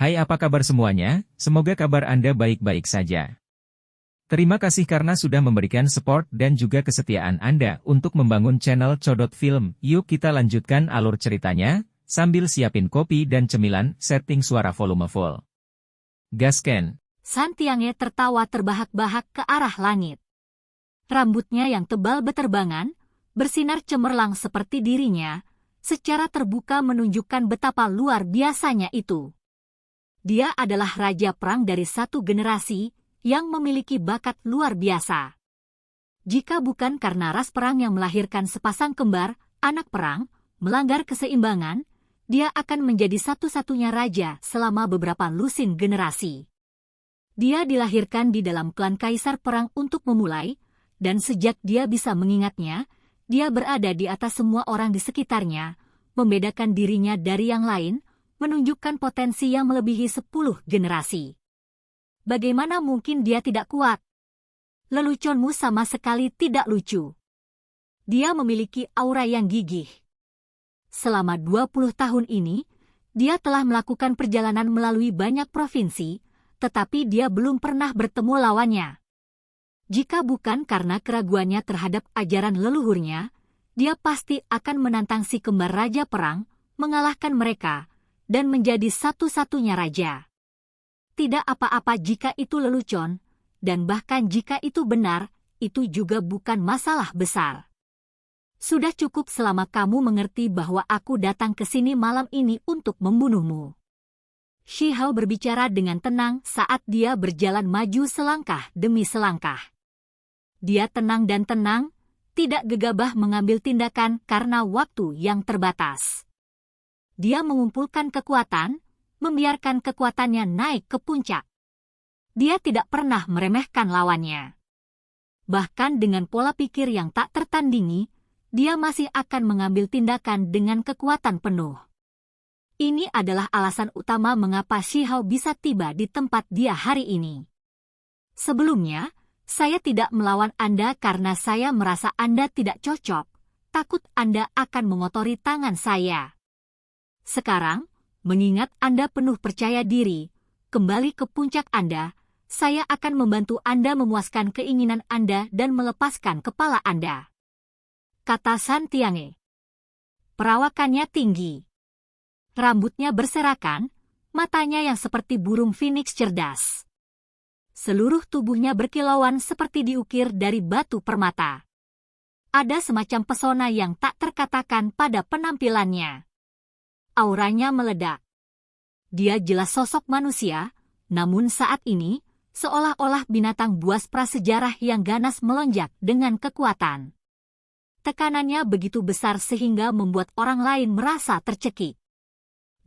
Hai, apa kabar semuanya? Semoga kabar Anda baik-baik saja. Terima kasih karena sudah memberikan support dan juga kesetiaan Anda untuk membangun channel Codot Film. Yuk kita lanjutkan alur ceritanya, sambil siapin kopi dan cemilan, setting suara volume full. Gasken. San Tiange tertawa terbahak-bahak ke arah langit. Rambutnya yang tebal beterbangan, bersinar cemerlang seperti dirinya, secara terbuka menunjukkan betapa luar biasanya itu. Dia adalah raja perang dari satu generasi yang memiliki bakat luar biasa. Jika bukan karena ras perang yang melahirkan sepasang kembar, anak perang, melanggar keseimbangan, dia akan menjadi satu-satunya raja selama beberapa lusin generasi. Dia dilahirkan di dalam klan kaisar perang untuk memulai, dan sejak dia bisa mengingatnya, dia berada di atas semua orang di sekitarnya, membedakan dirinya dari yang lain, menunjukkan potensi yang melebihi 10 generasi. Bagaimana mungkin dia tidak kuat? Leluconmu sama sekali tidak lucu. Dia memiliki aura yang gigih. Selama 20 tahun ini, dia telah melakukan perjalanan melalui banyak provinsi, tetapi dia belum pernah bertemu lawannya. Jika bukan karena keraguannya terhadap ajaran leluhurnya, dia pasti akan menantang si kembar raja perang, mengalahkan mereka, dan menjadi satu-satunya raja. Tidak apa-apa jika itu lelucon, dan bahkan jika itu benar, itu juga bukan masalah besar. Sudah cukup selama kamu mengerti bahwa aku datang ke sini malam ini untuk membunuhmu. Shi Hao berbicara dengan tenang saat dia berjalan maju selangkah demi selangkah. Dia tenang dan tenang, tidak gegabah mengambil tindakan karena waktu yang terbatas. Dia mengumpulkan kekuatan, membiarkan kekuatannya naik ke puncak. Dia tidak pernah meremehkan lawannya. Bahkan dengan pola pikir yang tak tertandingi, dia masih akan mengambil tindakan dengan kekuatan penuh. Ini adalah alasan utama mengapa Shi Hao bisa tiba di tempat dia hari ini. Sebelumnya, saya tidak melawan Anda karena saya merasa Anda tidak cocok, takut Anda akan mengotori tangan saya. Sekarang, mengingat Anda penuh percaya diri, kembali ke puncak Anda, saya akan membantu Anda memuaskan keinginan Anda dan melepaskan kepala Anda. Kata San Tiange. Perawakannya tinggi. Rambutnya berserakan, matanya yang seperti burung phoenix cerdas. Seluruh tubuhnya berkilauan seperti diukir dari batu permata. Ada semacam pesona yang tak terkatakan pada penampilannya. Auranya meledak. Dia jelas sosok manusia, namun saat ini, seolah-olah binatang buas prasejarah yang ganas melonjak dengan kekuatan. Tekanannya begitu besar sehingga membuat orang lain merasa tercekik.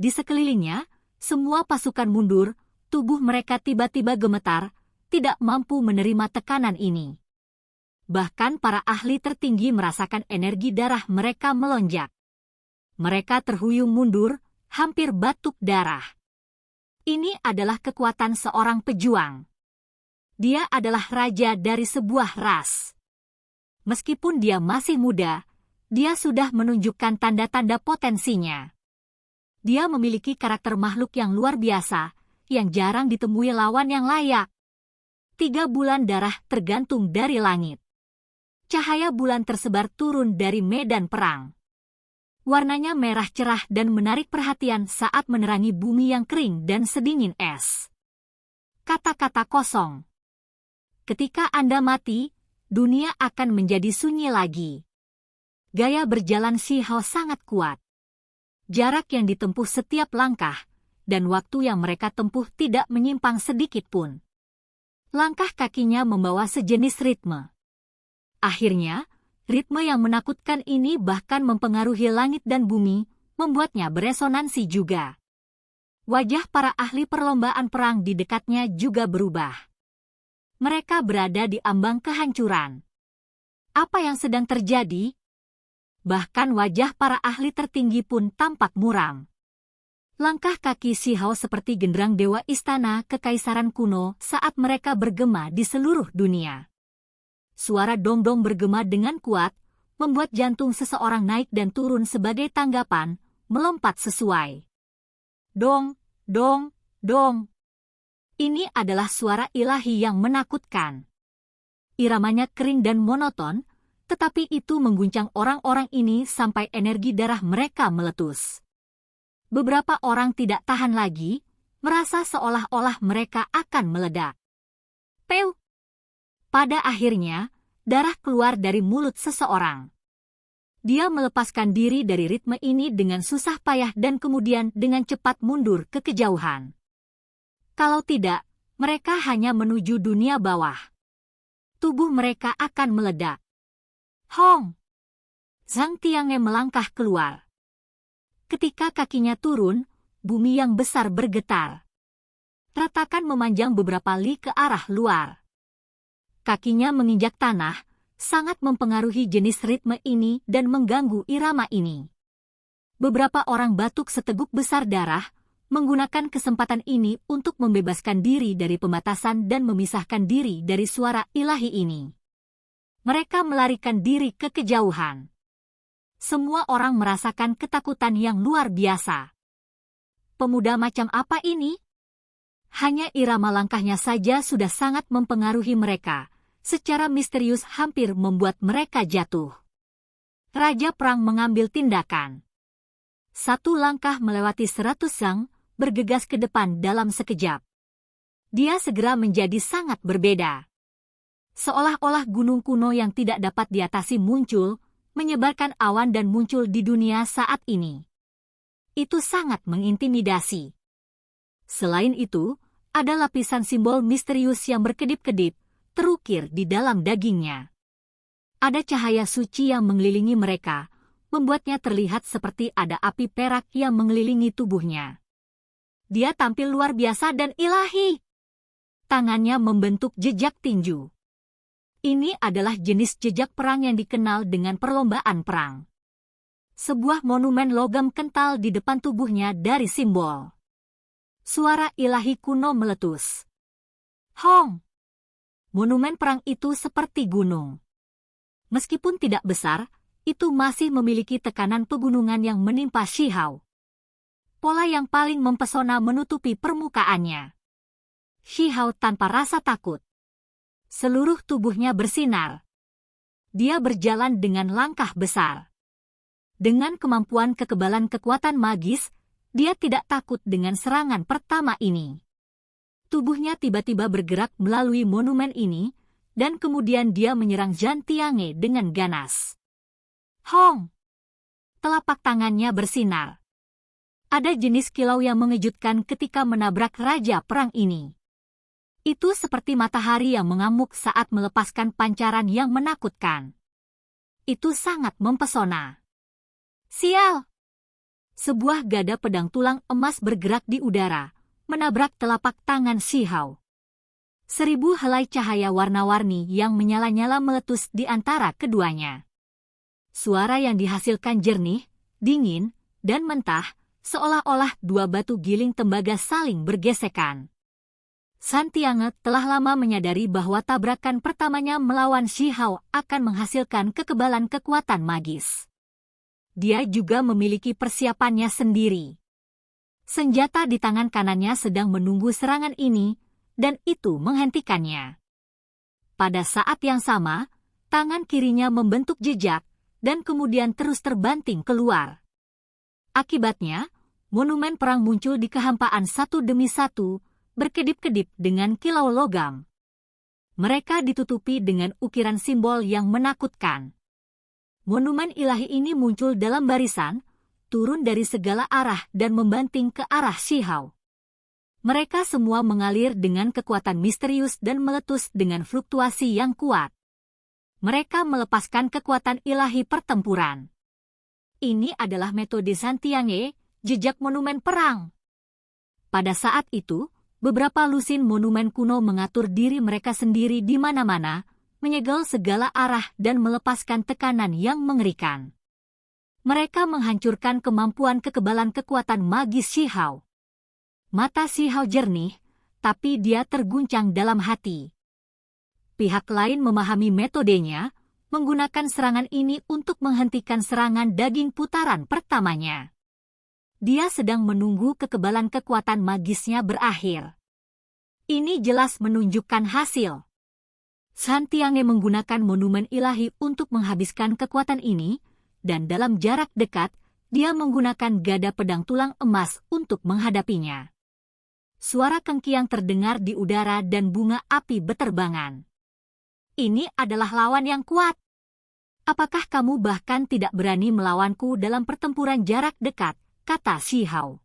Di sekelilingnya, semua pasukan mundur, tubuh mereka tiba-tiba gemetar, tidak mampu menerima tekanan ini. Bahkan para ahli tertinggi merasakan energi darah mereka melonjak. Mereka terhuyung mundur, hampir batuk darah. Ini adalah kekuatan seorang pejuang. Dia adalah raja dari sebuah ras. Meskipun dia masih muda, dia sudah menunjukkan tanda-tanda potensinya. Dia memiliki karakter makhluk yang luar biasa, yang jarang ditemui lawan yang layak. 3 bulan darah tergantung dari langit. Cahaya bulan tersebar turun dari medan perang. Warnanya merah cerah dan menarik perhatian saat menerangi bumi yang kering dan sedingin es. Kata-kata kosong. Ketika Anda mati, dunia akan menjadi sunyi lagi. Gaya berjalan Shi Hao sangat kuat. Jarak yang ditempuh setiap langkah, dan waktu yang mereka tempuh tidak menyimpang sedikit pun. Langkah kakinya membawa sejenis ritme. Akhirnya, ritme yang menakutkan ini bahkan mempengaruhi langit dan bumi, membuatnya beresonansi juga. Wajah para ahli perlombaan perang di dekatnya juga berubah. Mereka berada di ambang kehancuran. Apa yang sedang terjadi? Bahkan wajah para ahli tertinggi pun tampak muram. Langkah kaki Shi Hao seperti genderang dewa istana kekaisaran kuno saat mereka bergema di seluruh dunia. Suara dong-dong bergema dengan kuat, membuat jantung seseorang naik dan turun sebagai tanggapan, melompat sesuai. Dong, dong, Dong! Ini adalah suara ilahi yang menakutkan. Iramanya kering dan monoton, tetapi itu mengguncang orang-orang ini sampai energi darah mereka meletus. Beberapa orang tidak tahan lagi, merasa seolah-olah mereka akan meledak. Peu! Pada akhirnya, darah keluar dari mulut seseorang. Dia melepaskan diri dari ritme ini dengan susah payah dan kemudian dengan cepat mundur ke kejauhan. Kalau tidak, mereka hanya menuju dunia bawah. Tubuh mereka akan meledak. Hong! Zhang Tiange melangkah keluar. Ketika kakinya turun, bumi yang besar bergetar. Retakan memanjang beberapa li ke arah luar. Kakinya menginjak tanah, sangat mempengaruhi jenis ritme ini dan mengganggu irama ini. Beberapa orang batuk seteguk besar darah, menggunakan kesempatan ini untuk membebaskan diri dari pembatasan dan memisahkan diri dari suara ilahi ini. Mereka melarikan diri ke kejauhan. Semua orang merasakan ketakutan yang luar biasa. Pemuda macam apa ini? Hanya irama langkahnya saja sudah sangat mempengaruhi mereka, secara misterius hampir membuat mereka jatuh. Raja Perang mengambil tindakan. Satu langkah melewati 100 zhang, bergegas ke depan dalam sekejap. Dia segera menjadi sangat berbeda. Seolah-olah gunung kuno yang tidak dapat diatasi muncul, menyebarkan awan dan muncul di dunia saat ini. Itu sangat mengintimidasi. Selain itu, ada lapisan simbol misterius yang berkedip-kedip, terukir di dalam dagingnya. Ada cahaya suci yang mengelilingi mereka, membuatnya terlihat seperti ada api perak yang mengelilingi tubuhnya. Dia tampil luar biasa dan ilahi. Tangannya membentuk jejak tinju. Ini adalah jenis jejak perang yang dikenal dengan perlombaan perang. Sebuah monumen logam kental di depan tubuhnya dari simbol. Suara ilahi kuno meletus. Hong! Monumen perang itu seperti gunung. Meskipun tidak besar, itu masih memiliki tekanan pegunungan yang menimpa Shihao. Pola yang paling mempesona menutupi permukaannya. Shihao tanpa rasa takut. Seluruh tubuhnya bersinar. Dia berjalan dengan langkah besar. Dengan kemampuan kekebalan kekuatan magis, dia tidak takut dengan serangan pertama ini. Tubuhnya tiba-tiba bergerak melalui monumen ini, dan kemudian dia menyerang Zhang Tiange dengan ganas. Hong! Telapak tangannya bersinar. Ada jenis kilau yang mengejutkan ketika menabrak Raja Perang ini. Itu seperti matahari yang mengamuk saat melepaskan pancaran yang menakutkan. Itu sangat mempesona. Sial! Sebuah gada pedang tulang emas bergerak di udara, menabrak telapak tangan Shihao. 1000 helai cahaya warna-warni yang menyala-nyala meletus di antara keduanya. Suara yang dihasilkan jernih, dingin, dan mentah, seolah-olah dua batu giling tembaga saling bergesekan. Zhang Tiange telah lama menyadari bahwa tabrakan pertamanya melawan Shihao akan menghasilkan kekebalan kekuatan magis. Dia juga memiliki persiapannya sendiri. Senjata di tangan kanannya sedang menunggu serangan ini, dan itu menghentikannya. Pada saat yang sama, tangan kirinya membentuk jejak, dan kemudian terus terbanting keluar. Akibatnya, monumen perang muncul di kehampaan satu demi satu, berkedip-kedip dengan kilau logam. Mereka ditutupi dengan ukiran simbol yang menakutkan. Monumen ilahi ini muncul dalam barisan, turun dari segala arah dan membanting ke arah Shihao. Mereka semua mengalir dengan kekuatan misterius dan meletus dengan fluktuasi yang kuat. Mereka melepaskan kekuatan ilahi pertempuran. Ini adalah metode Zhang Tiange, jejak monumen perang. Pada saat itu, beberapa lusin monumen kuno mengatur diri mereka sendiri di mana-mana, menyegel segala arah dan melepaskan tekanan yang mengerikan. Mereka menghancurkan kemampuan kekebalan kekuatan magis Shihao. Mata Shihao jernih, tapi dia terguncang dalam hati. Pihak lain memahami metodenya, menggunakan serangan ini untuk menghentikan serangan daging putaran pertamanya. Dia sedang menunggu kekebalan kekuatan magisnya berakhir. Ini jelas menunjukkan hasil. San Tiange menggunakan monumen ilahi untuk menghabiskan kekuatan ini, dan dalam jarak dekat, dia menggunakan gada pedang tulang emas untuk menghadapinya. Suara kengkiang terdengar di udara dan bunga api beterbangan. Ini adalah lawan yang kuat. Apakah kamu bahkan tidak berani melawanku dalam pertempuran jarak dekat, kata Shi Hao.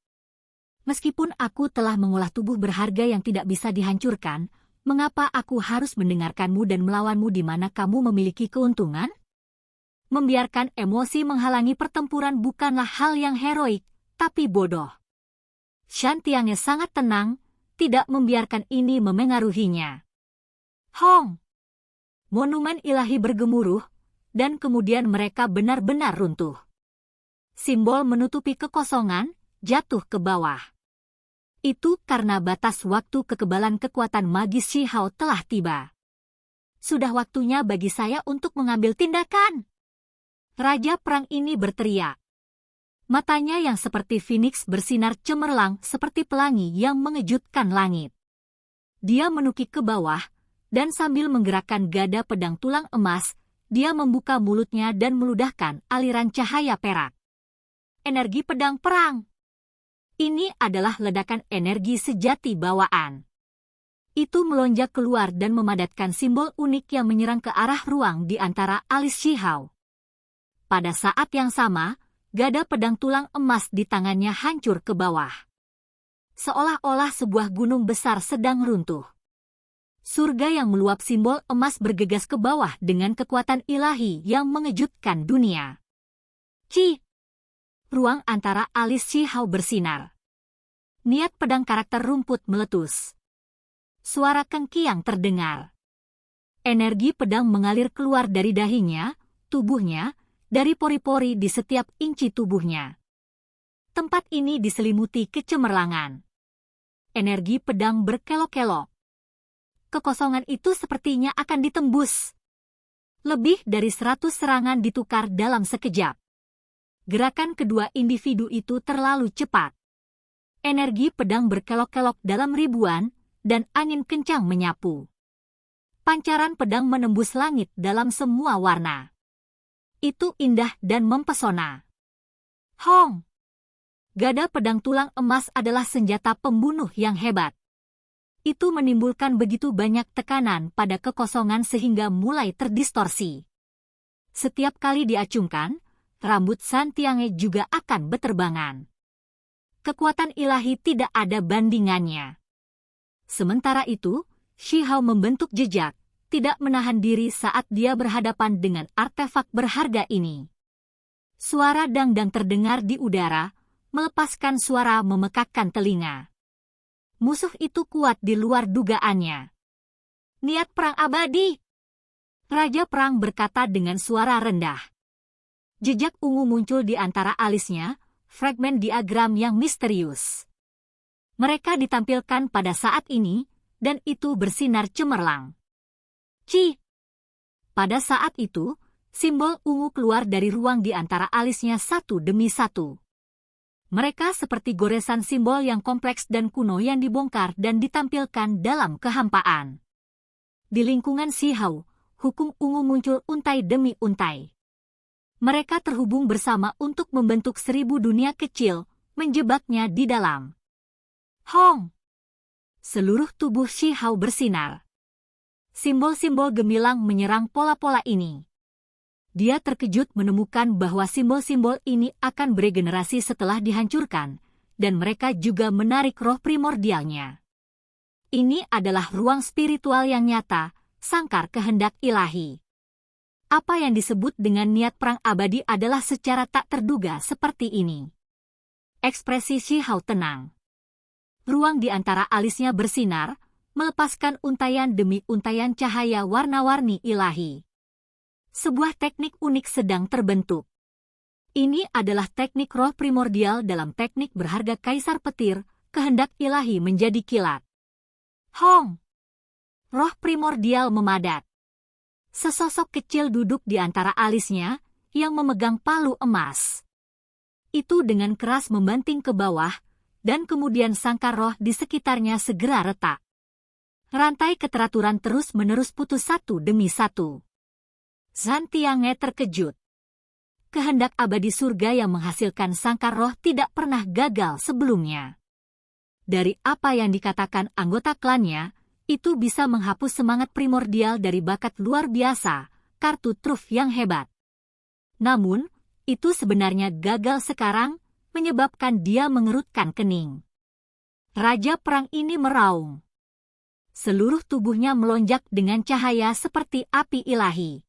Meskipun aku telah mengolah tubuh berharga yang tidak bisa dihancurkan, mengapa aku harus mendengarkanmu dan melawanmu di mana kamu memiliki keuntungan? Membiarkan emosi menghalangi pertempuran bukanlah hal yang heroik, tapi bodoh. San Tiange sangat tenang, tidak membiarkan ini memengaruhinya. Hong! Monumen ilahi bergemuruh, dan kemudian mereka benar-benar runtuh. Simbol menutupi kekosongan, jatuh ke bawah. Itu karena batas waktu kekebalan kekuatan magis Shi Hao telah tiba. Sudah waktunya bagi saya untuk mengambil tindakan. Raja perang ini berteriak. Matanya yang seperti Phoenix bersinar cemerlang seperti pelangi yang mengejutkan langit. Dia menukik ke bawah, dan sambil menggerakkan gada pedang tulang emas, dia membuka mulutnya dan meludahkan aliran cahaya perak. Energi pedang perang. Ini adalah ledakan energi sejati bawaan. Itu melonjak keluar dan memadatkan simbol unik yang menyerang ke arah ruang di antara alis Shi Hao. Pada saat yang sama, gada pedang tulang emas di tangannya hancur ke bawah. Seolah-olah sebuah gunung besar sedang runtuh. Surga yang meluap simbol emas bergegas ke bawah dengan kekuatan ilahi yang mengejutkan dunia. Ci! Ruang antara alis Shi Hao bersinar. Niat pedang karakter rumput meletus. Suara kengkiang terdengar. Energi pedang mengalir keluar dari dahinya, tubuhnya, dari pori-pori di setiap inci tubuhnya. Tempat ini diselimuti kecemerlangan. Energi pedang berkelok-kelok. Kekosongan itu sepertinya akan ditembus. Lebih dari 100 serangan ditukar dalam sekejap. Gerakan kedua individu itu terlalu cepat. Energi pedang berkelok-kelok dalam ribuan, dan angin kencang menyapu. Pancaran pedang menembus langit dalam semua warna. Itu indah dan mempesona. Hong! Gada pedang tulang emas adalah senjata pembunuh yang hebat. Itu menimbulkan begitu banyak tekanan pada kekosongan sehingga mulai terdistorsi. Setiap kali diacungkan, rambut San Tiange juga akan beterbangan. Kekuatan ilahi tidak ada bandingannya. Sementara itu, Shi Hao membentuk jejak, tidak menahan diri saat dia berhadapan dengan artefak berharga ini. Suara dangdang terdengar di udara, melepaskan suara memekakkan telinga. Musuh itu kuat di luar dugaannya. Niat perang abadi! Raja perang berkata dengan suara rendah. Jejak ungu muncul di antara alisnya, fragmen diagram yang misterius. Mereka ditampilkan pada saat ini, dan itu bersinar cemerlang. Ci! Pada saat itu, simbol ungu keluar dari ruang di antara alisnya satu demi satu. Mereka seperti goresan simbol yang kompleks dan kuno yang dibongkar dan ditampilkan dalam kehampaan. Di lingkungan Shi Hao, hukum ungu muncul untai demi untai. Mereka terhubung bersama untuk membentuk 1000 dunia kecil, menjebaknya di dalam. Hong! Seluruh tubuh Shi Hao bersinar. Simbol-simbol gemilang menyerang pola-pola ini. Dia terkejut menemukan bahwa simbol-simbol ini akan beregenerasi setelah dihancurkan, dan mereka juga menarik roh primordialnya. Ini adalah ruang spiritual yang nyata, sangkar kehendak ilahi. Apa yang disebut dengan niat perang abadi adalah secara tak terduga seperti ini. Ekspresi Shi Hao tenang. Ruang di antara alisnya bersinar, melepaskan untayan demi untayan cahaya warna-warni ilahi. Sebuah teknik unik sedang terbentuk. Ini adalah teknik roh primordial dalam teknik berharga kaisar petir, kehendak ilahi menjadi kilat. Hong! Roh primordial memadat. Sesosok kecil duduk di antara alisnya, yang memegang palu emas. itu dengan keras membanting ke bawah, dan kemudian sangkar roh di sekitarnya segera retak. Rantai keteraturan terus-menerus putus satu demi satu. Zantiange terkejut. Kehendak abadi surga yang menghasilkan sangkar roh tidak pernah gagal sebelumnya. Dari apa yang dikatakan anggota klannya, itu bisa menghapus semangat primordial dari bakat luar biasa, kartu truf yang hebat. Namun, itu sebenarnya gagal sekarang, menyebabkan dia mengerutkan kening. Raja perang ini meraung. Seluruh tubuhnya melonjak dengan cahaya seperti api ilahi.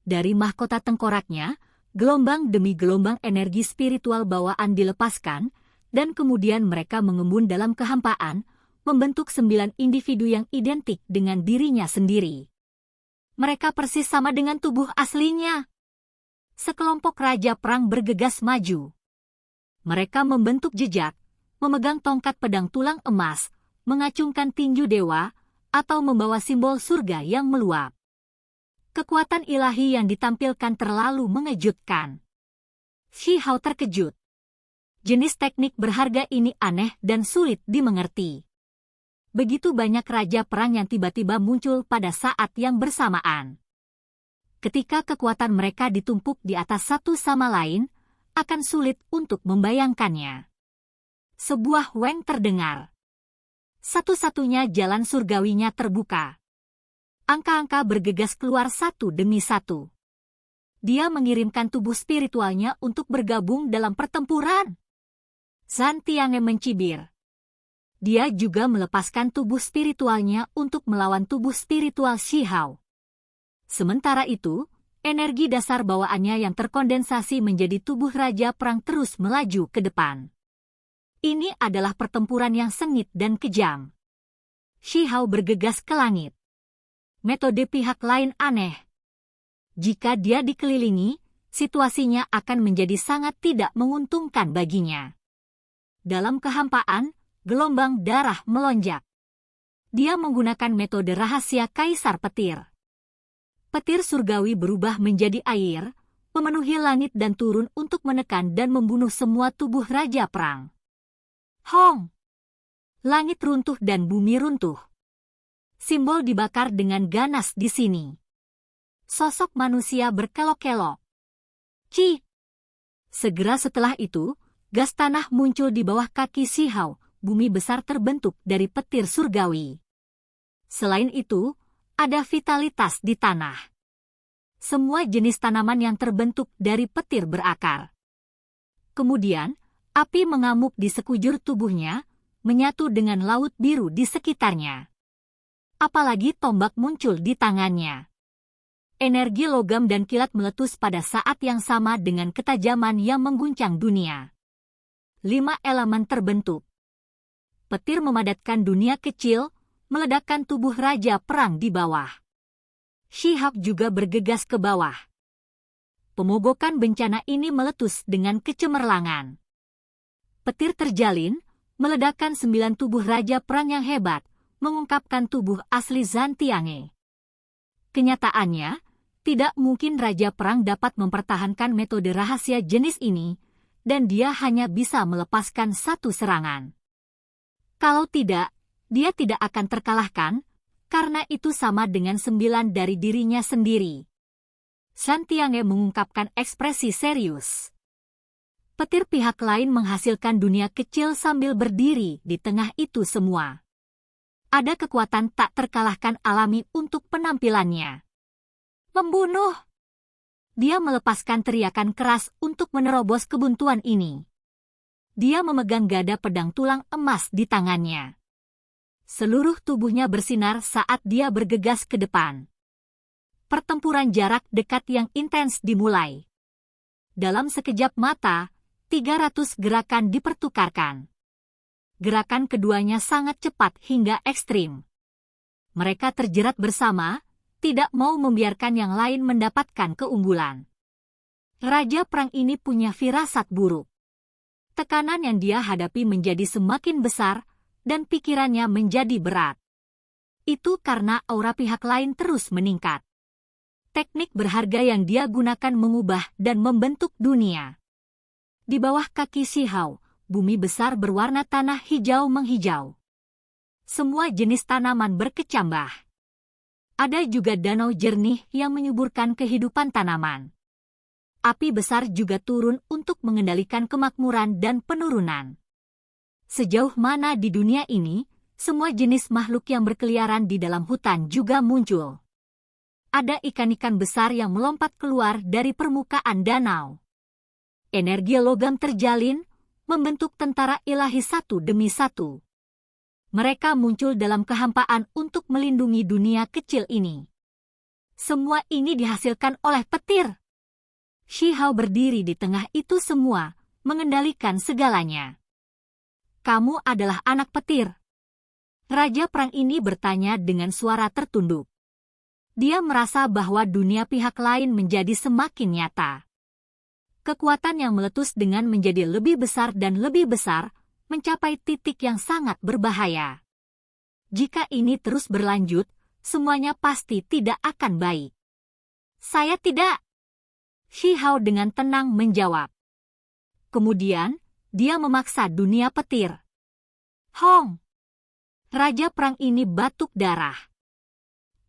Dari mahkota tengkoraknya, gelombang demi gelombang energi spiritual bawaan dilepaskan, dan kemudian mereka mengembun dalam kehampaan, membentuk 9 individu yang identik dengan dirinya sendiri. Mereka persis sama dengan tubuh aslinya. Sekelompok raja perang bergegas maju. Mereka membentuk jejak, memegang tongkat pedang tulang emas, mengacungkan tinju dewa, atau membawa simbol surga yang meluap. Kekuatan ilahi yang ditampilkan terlalu mengejutkan. Shi Hao terkejut. Jenis teknik berharga ini aneh dan sulit dimengerti. Begitu banyak raja perang yang tiba-tiba muncul pada saat yang bersamaan. Ketika kekuatan mereka ditumpuk di atas satu sama lain, akan sulit untuk membayangkannya. Sebuah weng terdengar. Satu-satunya jalan surgawinya terbuka. Angka-angka bergegas keluar satu demi satu. Dia mengirimkan tubuh spiritualnya untuk bergabung dalam pertempuran. Zantiange mencibir. Dia juga melepaskan tubuh spiritualnya untuk melawan tubuh spiritual Shi Hao. Sementara itu, energi dasar bawaannya yang terkondensasi menjadi tubuh raja perang terus melaju ke depan. Ini adalah pertempuran yang sengit dan kejam. Shi Hao bergegas ke langit. Metode pihak lain aneh. Jika dia dikelilingi, situasinya akan menjadi sangat tidak menguntungkan baginya. Dalam kehampaan, gelombang darah melonjak. Dia menggunakan metode rahasia Kaisar Petir. Petir surgawi berubah menjadi air, memenuhi langit dan turun untuk menekan dan membunuh semua tubuh raja perang. Hong! Langit runtuh dan bumi runtuh. Simbol dibakar dengan ganas di sini. Sosok manusia berkelok-kelok. Ci! Segera setelah itu, gas tanah muncul di bawah kaki Shi Hao, bumi besar terbentuk dari petir surgawi. Selain itu, ada vitalitas di tanah. Semua jenis tanaman yang terbentuk dari petir berakar. Kemudian, api mengamuk di sekujur tubuhnya, menyatu dengan laut biru di sekitarnya. Apalagi tombak muncul di tangannya. Energi logam dan kilat meletus pada saat yang sama dengan ketajaman yang mengguncang dunia. 5 elemen terbentuk. Petir memadatkan dunia kecil, meledakkan tubuh raja perang di bawah. Shi Hao juga bergegas ke bawah. Pemogokan bencana ini meletus dengan kecemerlangan. Petir terjalin, meledakkan 9 tubuh raja perang yang hebat, mengungkapkan tubuh asli Zantiange. Kenyataannya, tidak mungkin raja perang dapat mempertahankan metode rahasia jenis ini, dan dia hanya bisa melepaskan satu serangan. Kalau tidak, dia tidak akan terkalahkan, karena itu sama dengan 9 dari dirinya sendiri. Zantiange mengungkapkan ekspresi serius. Petir pihak lain menghasilkan dunia kecil sambil berdiri di tengah itu semua. Ada kekuatan tak terkalahkan alami untuk penampilannya. Membunuh! Dia melepaskan teriakan keras untuk menerobos kebuntuan ini. Dia memegang gada pedang tulang emas di tangannya. Seluruh tubuhnya bersinar saat dia bergegas ke depan. Pertempuran jarak dekat yang intens dimulai. Dalam sekejap mata, 300 gerakan dipertukarkan. Gerakan keduanya sangat cepat hingga ekstrim. Mereka terjerat bersama, tidak mau membiarkan yang lain mendapatkan keunggulan. Raja perang ini punya firasat buruk. Tekanan yang dia hadapi menjadi semakin besar, dan pikirannya menjadi berat. Itu karena aura pihak lain terus meningkat. Teknik berharga yang dia gunakan mengubah dan membentuk dunia. Di bawah kaki Shihao, bumi besar berwarna tanah hijau menghijau. Semua jenis tanaman berkecambah. Ada juga danau jernih yang menyuburkan kehidupan tanaman. Api besar juga turun untuk mengendalikan kemakmuran dan penurunan. Sejauh mana di dunia ini, semua jenis makhluk yang berkeliaran di dalam hutan juga muncul. Ada ikan-ikan besar yang melompat keluar dari permukaan danau. Energi logam terjalin, membentuk tentara ilahi satu demi satu. Mereka muncul dalam kehampaan untuk melindungi dunia kecil ini. Semua ini dihasilkan oleh petir. Shihao berdiri di tengah itu semua, mengendalikan segalanya. Kamu adalah anak petir. Raja perang ini bertanya dengan suara tertunduk. Dia merasa bahwa dunia pihak lain menjadi semakin nyata. Kekuatan yang meletus dengan menjadi lebih besar dan lebih besar, mencapai titik yang sangat berbahaya. Jika ini terus berlanjut, semuanya pasti tidak akan baik. Saya tidak. Shihao dengan tenang menjawab. Kemudian, dia memaksa dunia petir. Hong! Raja perang ini batuk darah.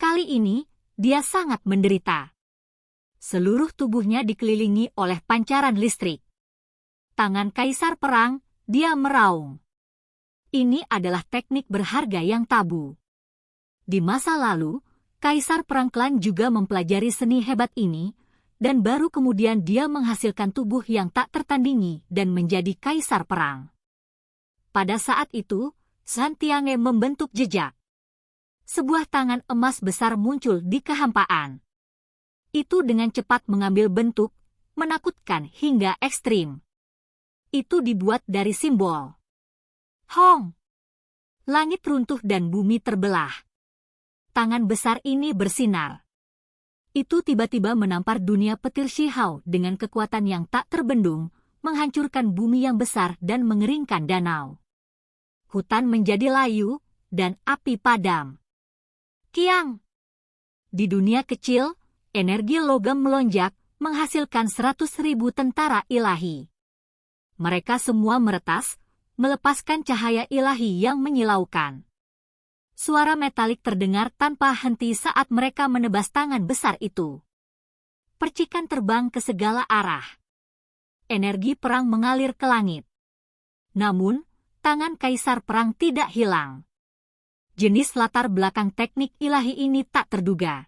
Kali ini, dia sangat menderita. Seluruh tubuhnya dikelilingi oleh pancaran listrik. Tangan kaisar perang, dia meraung. Ini adalah teknik berharga yang tabu. Di masa lalu, kaisar perang klan juga mempelajari seni hebat ini, dan baru kemudian dia menghasilkan tubuh yang tak tertandingi dan menjadi kaisar perang. Pada saat itu, Zhan Tiange membentuk jejak. Sebuah tangan emas besar muncul di kehampaan. Itu dengan cepat mengambil bentuk, menakutkan hingga ekstrim. Itu dibuat dari simbol. Hong! Langit runtuh dan bumi terbelah. Tangan besar ini bersinar. Itu tiba-tiba menampar dunia petir Shihao dengan kekuatan yang tak terbendung, menghancurkan bumi yang besar dan mengeringkan danau. Hutan menjadi layu, dan api padam. Kiang! Di dunia kecil, energi logam melonjak, menghasilkan 100.000 tentara ilahi. Mereka semua meretas, melepaskan cahaya ilahi yang menyilaukan. Suara metalik terdengar tanpa henti saat mereka menebas tangan besar itu. Percikan terbang ke segala arah. Energi perang mengalir ke langit. Namun, tangan kaisar perang tidak hilang. Jenis latar belakang teknik ilahi ini tak terduga.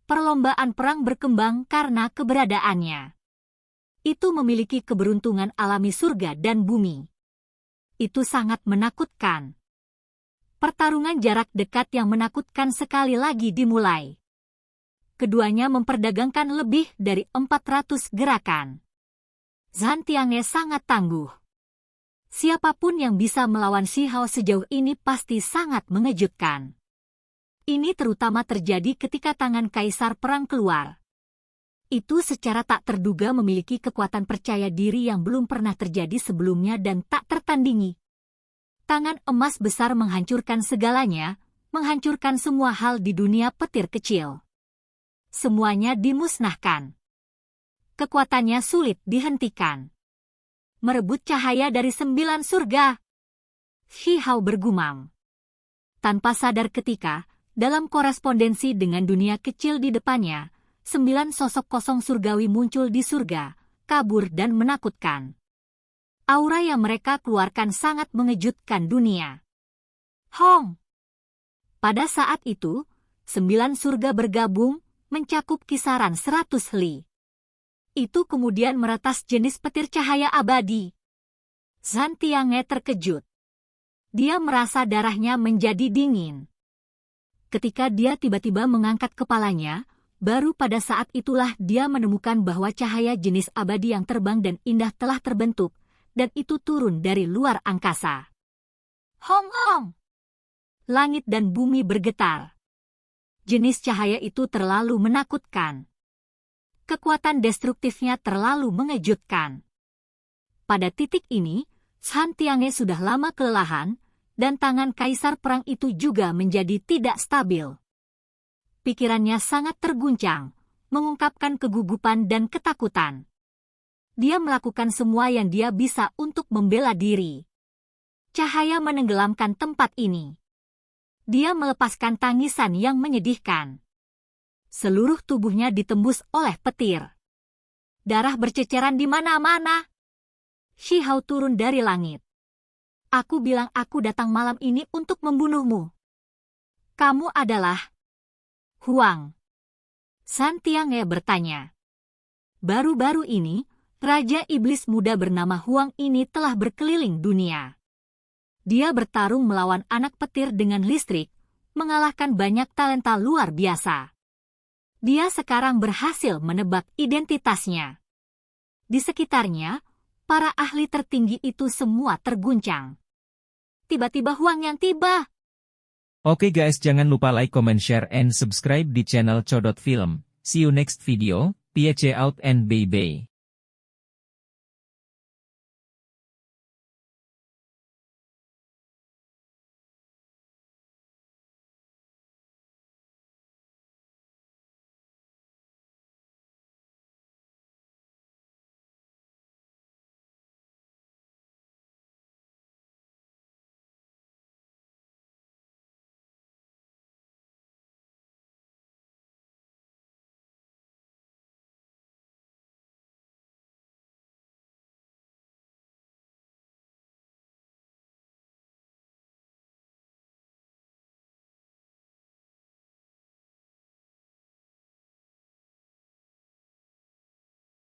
Perlombaan perang berkembang karena keberadaannya. Itu memiliki keberuntungan alami surga dan bumi. Itu sangat menakutkan. Pertarungan jarak dekat yang menakutkan sekali lagi dimulai. Keduanya memperdagangkan lebih dari 400 gerakan. Zhan Tiange sangat tangguh. Siapapun yang bisa melawan Shihao sejauh ini pasti sangat mengejutkan. Ini terutama terjadi ketika tangan kaisar perang keluar. Itu secara tak terduga memiliki kekuatan percaya diri yang belum pernah terjadi sebelumnya dan tak tertandingi. Tangan emas besar menghancurkan segalanya, menghancurkan semua hal di dunia petir kecil. Semuanya dimusnahkan. Kekuatannya sulit dihentikan. Merebut cahaya dari 9 surga. Shihao bergumam. Tanpa sadar ketika, dalam korespondensi dengan dunia kecil di depannya, 9 sosok kosong surgawi muncul di surga, kabur dan menakutkan. Aura yang mereka keluarkan sangat mengejutkan dunia. Hong! Pada saat itu, 9 surga bergabung, mencakup kisaran 100 li. Itu kemudian meretas jenis petir cahaya abadi. Zhan Tiange terkejut. Dia merasa darahnya menjadi dingin. Ketika dia tiba-tiba mengangkat kepalanya, baru pada saat itulah dia menemukan bahwa cahaya jenis abadi yang terbang dan indah telah terbentuk, dan itu turun dari luar angkasa. Hong! Langit dan bumi bergetar. Jenis cahaya itu terlalu menakutkan. Kekuatan destruktifnya terlalu mengejutkan. Pada titik ini, Zhan Tiange sudah lama kelelahan, dan tangan kaisar perang itu juga menjadi tidak stabil. Pikirannya sangat terguncang, mengungkapkan kegugupan dan ketakutan. Dia melakukan semua yang dia bisa untuk membela diri. Cahaya menenggelamkan tempat ini. Dia melepaskan tangisan yang menyedihkan. Seluruh tubuhnya ditembus oleh petir. Darah berceceran di mana-mana. Shihao turun dari langit. Aku bilang aku datang malam ini untuk membunuhmu. Kamu adalah Huang. San Tiange bertanya. Baru-baru ini, Raja Iblis Muda bernama Huang ini telah berkeliling dunia. Dia bertarung melawan anak petir dengan listrik, mengalahkan banyak talenta luar biasa. Dia sekarang berhasil menebak identitasnya. Di sekitarnya, para ahli tertinggi itu semua terguncang. Tiba-tiba Huang yang tiba. Oke guys, jangan lupa like, comment, share, and subscribe di channel Codot Film. See you next video, peace out and bye-bye.